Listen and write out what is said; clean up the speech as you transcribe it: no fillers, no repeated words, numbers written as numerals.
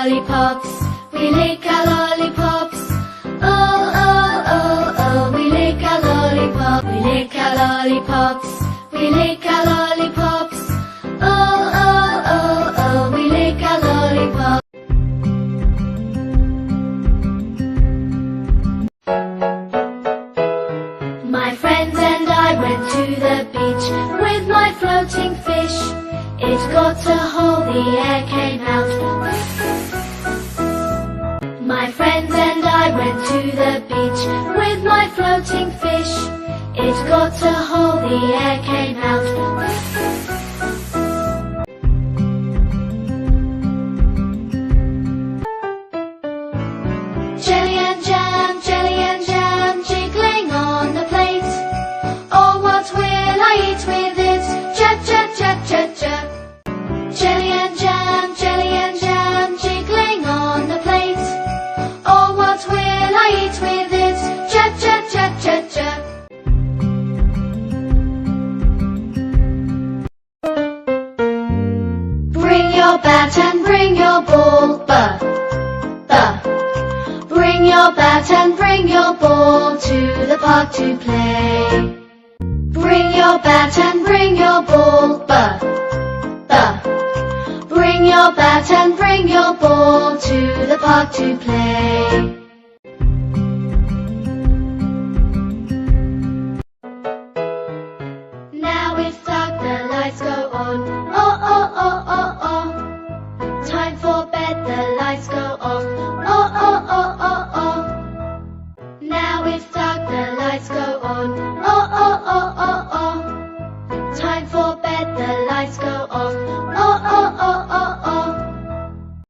lollipops, we lick our lollipops. Oh, oh, oh, oh, we lick our lollipop, we lick our lollipops, we lick our lollipops. Oh, oh, oh, oh, we lick our lollipops. My friends and I went to the beach with my floating fish. It got a hole, the air came out. My friends and I went to the beach with my floating fish. It got a hole, the air came out. Jelly and jam, jiggling on the plate. Oh, what will I eat with it? Jab, jab, jab, jab, jab. Jelly and jam, jiggling on the plate. Oh, what will I eat with it? Jab, jab, jab, jab, jab. Bring your bat and bring your ball, ba, ba. Bring your bat and bring your ball to the park to play. Bring your bat and bring your ball, ba, ba. Bring your bat and bring your ball to the park to play.